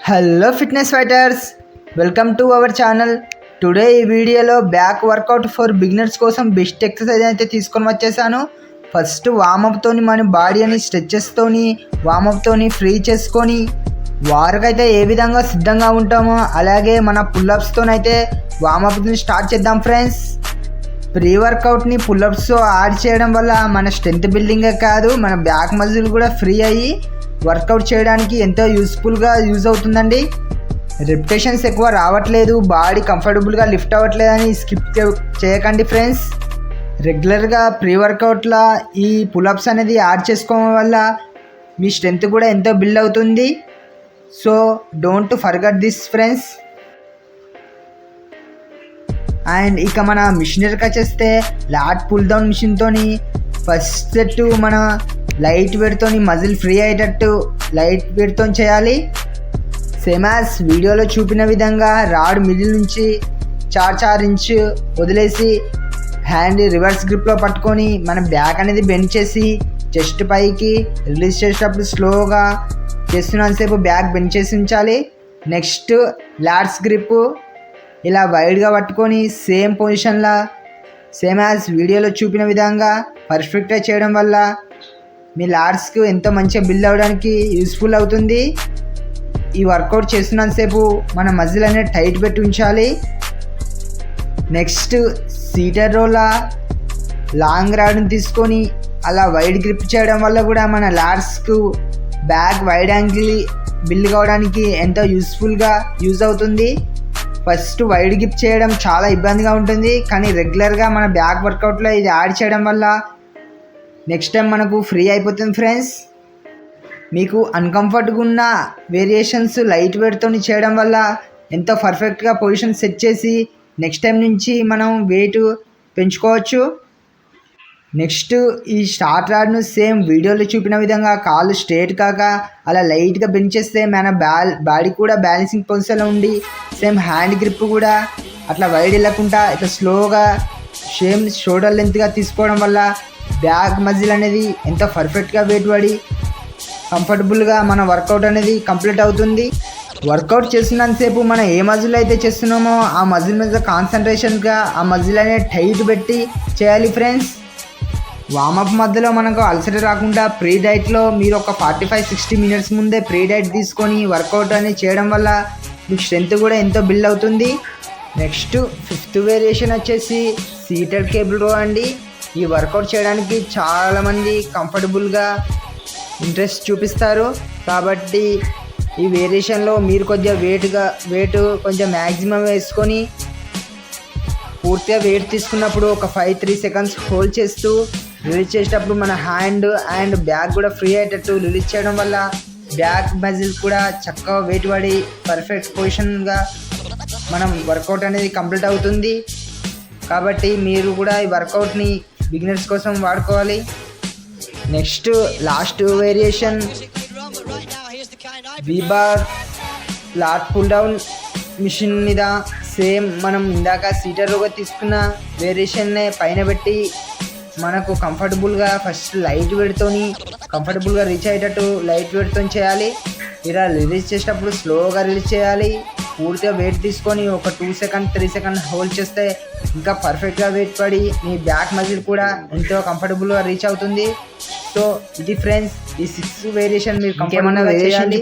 Hello fitness fighters, welcome to our channel. Today ఈ వీడియోలో back work out for beginners కోసం best exercise అయితే తీసుకొని వచ్చేసాను. ఫస్ట్ వామప్తోని మన బాడీ అని స్ట్రెచెస్తోని వామప్తోని ఫ్రీ చేసుకొని వారికైతే ఏ విధంగా సిద్ధంగా ఉంటామో అలాగే మన పుల్అప్స్తోనైతే వామప్ని స్టార్ట్ చేద్దాం ఫ్రెండ్స్. ప్రీ వర్కౌట్ని పుల్అప్స్తో యాడ్ చేయడం వల్ల మన స్ట్రెంత్ బిల్డింగే కాదు, మన బ్యాక్ మజిల్ కూడా ఫ్రీ అయ్యి వర్కౌట్ చేయడానికి ఎంతో యూస్ఫుల్గా యూజ్ అవుతుందండి. రిపిటేషన్స్ ఎక్కువ రావట్లేదు, బాడీ కంఫర్టబుల్గా లిఫ్ట్ అవ్వట్లేదని స్కిప్ చేయకండి ఫ్రెండ్స్. రెగ్యులర్గా ప్రీ వర్కౌట్లో ఈ పుల్అప్స్ అనేది యాడ్ చేసుకోవడం వల్ల మీ స్ట్రెంత్ కూడా ఎంతో బిల్డ్ అవుతుంది. So don't forget this friends. And ఇక మన మిషనరీకి వచ్చేస్తే లాట్ పుల్ డౌన్ మిషన్తోని ఫస్ట్ సెట్ మన లైట్ వెయిట్తోని మజిల్ ఫ్రీ అయ్యేటట్టు లైట్ వెయిట్తో చేయాలి. సేమ్ యాజ్ వీడియోలో చూపిన విధంగా రాడ్ మిడిల్ నుంచి 4 ఇంచ్ వదిలేసి హ్యాండ్ రివర్స్ గ్రిప్లో పట్టుకొని మన బ్యాక్ అనేది బెండ్ చేసి చెస్ట్ పైకి రిలీజ్ చేసేటప్పుడు స్లోగా చేస్తున్నంతసేపు బ్యాక్ బెండ్ చేసి ఉంచాలి. నెక్స్ట్ లాట్స్ గ్రిప్ ఇలా వైడ్గా పట్టుకొని సేమ్ పొజిషన్లో సేమ్ యాజ్ వీడియోలో చూపిన విధంగా పర్ఫెక్ట్గా చేయడం వల్ల మీ లాట్స్కి ఎంతో మంచిగా బిల్డ్ అవ్వడానికి యూస్ఫుల్ అవుతుంది. ఈ వర్కౌట్ చేస్తున్నంతసేపు మన మజిల్ అనేది టైట్ పెట్టి ఉంచాలి. నెక్స్ట్ సీటర్ రోలా లాంగ్ రాడ్ని తీసుకొని అలా వైడ్ గ్రిప్ చేయడం వల్ల కూడా మన లాట్స్కు బ్యాక్ వైడ్ యాంగిల్ బిల్డ్ కావడానికి ఎంతో యూస్ఫుల్గా యూజ్ అవుతుంది. ఫస్ట్ వైడ్ గ్రిప్ చేయడం చాలా ఇబ్బందిగా ఉంటుంది, కానీ రెగ్యులర్గా మన బ్యాక్ వర్కౌట్లో ఇది యాడ్ చేయడం వల్ల నెక్స్ట్ టైం మనకు ఫ్రీ అయిపోతుంది ఫ్రెండ్స్. మీకు అన్కంఫర్ట్గా ఉన్న వేరియేషన్స్ లైట్ వెయిట్తో చేయడం వల్ల ఎంతో పర్ఫెక్ట్గా పొజిషన్ సెట్ చేసి నెక్స్ట్ టైం నుంచి మనం వెయిట్ పెంచుకోవచ్చు. నెక్స్ట్ ఈ స్టార్ట్ రాడ్ను సేమ్ వీడియోలో చూపిన విధంగా కాళ్ళు స్ట్రేట్ కాక అలా లైట్గా బెండ్ చేస్తే మన బాడీ కూడా బ్యాలెన్సింగ్ పొజిషన్లో ఉండి సేమ్ హ్యాండ్ గ్రిప్ కూడా అట్లా వైడ్ వెళ్ళకుండా ఇట్లా స్లోగా సేమ్ షోల్డర్ లెంత్గా తీసుకోవడం వల్ల బ్యాక్ మజిల్ అనేది ఎంతో పర్ఫెక్ట్గా వెయిట్ పడి కంఫర్టబుల్గా మన వర్కౌట్ అనేది కంప్లీట్ అవుతుంది. వర్కౌట్ చేస్తున్నంతసేపు మనం ఏ మజిల్ అయితే చేస్తున్నామో ఆ మజిల్ మీద కాన్సన్ట్రేషన్గా ఆ మజిల్ అనేది టైట్ పెట్టి చేయాలి ఫ్రెండ్స్. వామప్ మధ్యలో మనకు అలసట రాకుండా ప్రీ డైట్లో మీరు ఒక 45-60 మినిట్స్ ముందే ప్రీ డైట్ తీసుకొని వర్కౌట్ అనేది చేయడం వల్ల మీకు స్ట్రెంత్ కూడా ఎంతో బిల్డ్ అవుతుంది. నెక్స్ట్ 5th వేరియేషన్ వచ్చేసి సీటెడ్ కేబుల్ రో అండి. ఈ వర్కౌట్ చేయడానికి చాలామంది కంఫర్టబుల్గా ఇంట్రెస్ట్ చూపిస్తారు, కాబట్టి ఈ వేరియేషన్లో మీరు కొద్దిగా వెయిట్ కొంచెం మ్యాక్సిమం వేసుకొని పూర్తిగా వెయిట్ తీసుకున్నప్పుడు ఒక 5-3 సెకండ్స్ హోల్డ్ చేస్తూ రిలీజ్ చేసేటప్పుడు మన హ్యాండ్ అండ్ బ్యాక్ కూడా ఫ్రీ అయ్యేటట్టు రిలీజ్ చేయడం వల్ల బ్యాక్ మజిల్ కూడా చక్కగా వెయిట్ పడి పర్ఫెక్ట్ పొజిషన్గా మనం వర్కౌట్ అనేది కంప్లీట్ అవుతుంది. కాబట్టి మీరు కూడా ఈ వర్కౌట్ని బిగినర్స్ కోసం వాడుకోవాలి. Next last variation V-bar lat pull down machine మీద సేమ్ మనం ఇందాక సీటర్ రోగా తీసుకున్న వేరియేషన్నే పైన పెట్టి మనకు కంఫర్టబుల్గా ఫస్ట్ లైట్ వెయిట్తోని కంఫర్టబుల్గా రీచ్ అయ్యేటట్టు లైట్ వెయిట్తో చేయాలి. ఇలా రిలీజ్ చేసేటప్పుడు స్లోగా రిలీజ్ చేయాలి. పూర్తిగా వెయిట్ తీసుకొని ఒక 2-3 సెకండ్ హోల్డ్ చేస్తే ఇంకా పర్ఫెక్ట్గా వెయిట్ పడి మీ బ్యాక్ మజిల్ కూడా ఎంతో కంఫర్టబుల్గా రీచ్ అవుతుంది. సో ఇది ఫ్రెండ్స్, ఈ 6 వేరియేషన్ మీరు ఇంకేమన్నా వేరియేషన్